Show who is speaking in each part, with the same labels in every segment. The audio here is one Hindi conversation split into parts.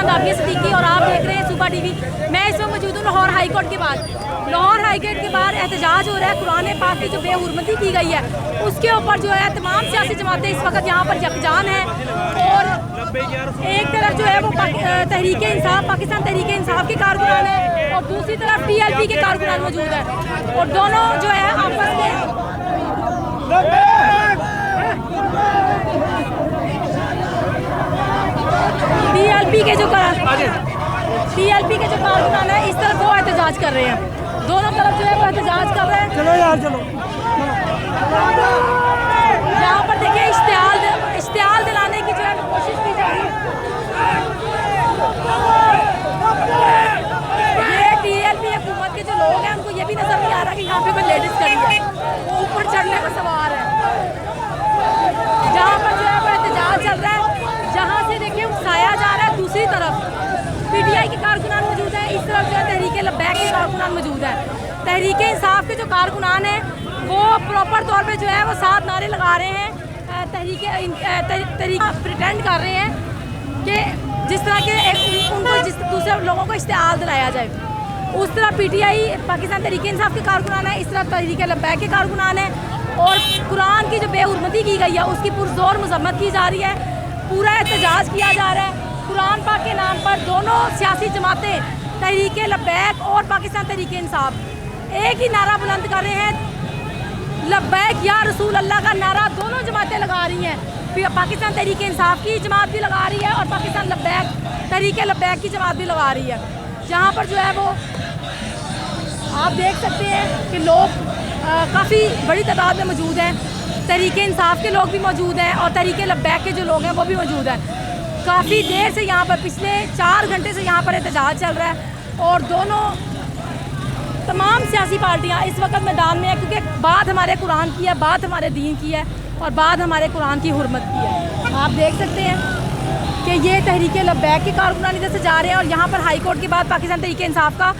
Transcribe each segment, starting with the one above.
Speaker 1: नाम राबिया सिद्दीकी और आप देख रहे हैं सुबह टीवी। मैं इस वक्त मौजूद हूँ लाहौर हाई कोर्ट के बाद। लाहौर हाई कोर्ट के बाहर एहतजाज हो रहा है कुरान पाक की जो बेहुरमती की गई है उसके ऊपर जो है तमाम सियासी जमातें इस वक्त यहाँ पर यकजान हैं। और एक तरफ जो है वो तहरीक इंसाफ पाकिस्तान तहरीक इंसाफ के कारकुनान है और दूसरी तरफ TLP के कारकुनान मौजूद है और दोनों जो है आपस में TLP के जो कारकुनान है इस तरफ वो एहतजाज कर रहे हैं। दोनों तरफ जो है वो एहतजाज कर रहे हैं।
Speaker 2: चलो यार चलो।
Speaker 1: यहाँ पर देखिए इश्तियाल दिलाने की जो है कोशिश की जा रही है। ये TLP हुकूमत के जो लोग हैं उनको ये भी नजर नहीं आ रहा कि यहाँ पे कोई लेडीज खड़ी है, वो ऊपर चढ़ने पर सवार है। जहाँ पर जो है वो एहतजाज चल रहा है, जहाँ से देखिए उकसाया जा रहा है। दूसरी तरफ PTI के कारकुनान मौजूद है, इस तरफ जो है तहरीक लब्बैक के कारकुनान मौजूद है। तहरीक इंसाफ के जो कारकुनान हैं वो प्रॉपर तौर पे जो है वो 7 नारे लगा रहे हैं। तहरीक प्रिटेंड कर रहे हैं कि जिस तरह के उनको दूसरे लोगों को इश्तियाल दिलाया जाए। उस तरह PTI पाकिस्तान तहरीक इंसाफ के कारकुनान है, इस तरह तहरीक लब्बैक के कारकुनान है। और कुरान की जो बेहुरमती की गई है उसकी पुरजोर मजम्मत की जा रही है, पूरा एहतजाज किया जा रहा है। कुरान पाक के नाम पर दोनों सियासी जमातें तहरीक लब्बैक और पाकिस्तान तहरीक इंसाफ एक ही नारा बुलंद कर रहे हैं। लब्बैक या रसूल अल्लाह का नारा दोनों जमातें लगा रही हैं। पाकिस्तान तहरीक इंसाफ की जमात भी लगा रही है और पाकिस्तान तहरीक लब्बैक की जमात भी लगा रही है। जहाँ पर जो है वो आप देख सकते हैं कि लोग काफ़ी बड़ी तादाद में मौजूद हैं। तहरीक इंसाफ के लोग भी मौजूद हैं और तहरीक लब्बैक के जो लोग हैं वो भी मौजूद हैं। काफ़ी देर से यहाँ पर पिछले 4 घंटे से यहाँ पर एहतजाज चल रहा है और दोनों तमाम सियासी पार्टियाँ इस वक्त मैदान में है, क्योंकि बात हमारे कुरान की है, बात हमारे दीन की है और बात हमारे कुरान की हुर्मत की है। आप देख सकते हैं कि ये तहरीक लब्बैक के कारकुनान इधर से जा रहे हैं और यहाँ पर हाई कोर्ट के बाद पाकिस्तान तहरीक इंसाफ का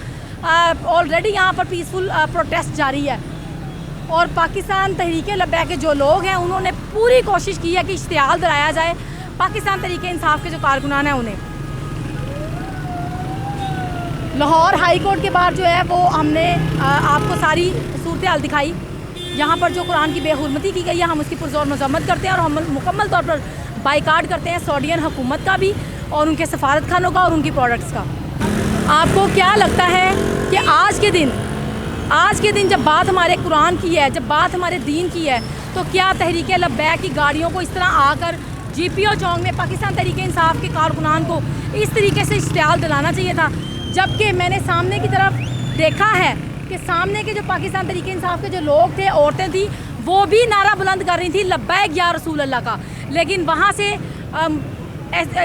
Speaker 1: ऑलरेडी यहाँ पर पीसफुल प्रोटेस्ट जारी है। और पाकिस्तान तहरीक लब्बैक के जो लोग हैं उन्होंने पूरी कोशिश की है कि इश्तियाल दिलाया जाए पाकिस्तान तहरीक इंसाफ के जो कारकुनान हैं उन्हें। लाहौर हाई कोर्ट के बाहर जो है वो हमने आपको सारी सूरत हाल दिखाई। यहाँ पर जो कुरान की बेहुरमती की गई है हम उसकी पुरजोर मजम्मत करते हैं और हम मुकम्मल तौर पर बाइकाट करते हैं सऊदीयन हुकूमत का भी और उनके सफारत खानों का और उनकी प्रोडक्ट्स का। आपको क्या लगता है कि आज के दिन जब बात हमारे कुरान की है, जब बात हमारे दीन की है, तो क्या तहरीक लब्बैक की गाड़ियों को इस तरह आकर GPO चौक में पाकिस्तान तहरीक इंसाफ के कारकुनान को इस तरीके से इश्तियाल दिलाना चाहिए था? जबकि मैंने सामने की तरफ देखा है कि सामने के जो पाकिस्तान तहरीक इंसाफ के जो लोग थे, औरतें थी, वो भी नारा बुलंद कर रही थी लब्बैक या रसूल अल्लाह का। लेकिन वहाँ से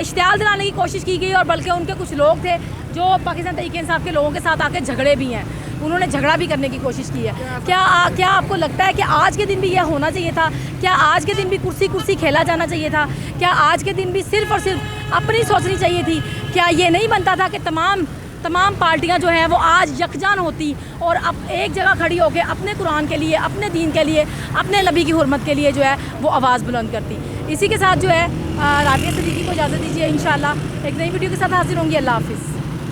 Speaker 1: इश्तियाल दिलाने की कोशिश की गई और बल्कि उनके कुछ लोग थे जो पाकिस्तान तहरीक इंसाफ के लोगों के साथ आके झगड़े भी हैं, उन्होंने झगड़ा भी करने की कोशिश की है। क्या आपको लगता है कि आज के दिन भी यह होना चाहिए था? क्या आज के दिन भी कुर्सी खेला जाना चाहिए था? क्या आज के दिन भी सिर्फ़ और सिर्फ अपनी सोचनी चाहिए थी? क्या ये नहीं बनता था कि तमाम पार्टियां जो हैं वो आज यकजान होती और अब एक जगह खड़ी होकर अपने कुरान के लिए, अपने दीन के लिए, अपने नबी की हुर्मत के लिए जो है वो आवाज़ बुलंद करती? इसी के साथ जो है राबिया सिद्दीकी को इजाज़त दीजिए। इंशाअल्लाह एक नई वीडियो के साथ हाजिर होंगी। अल्लाह हाफिज़।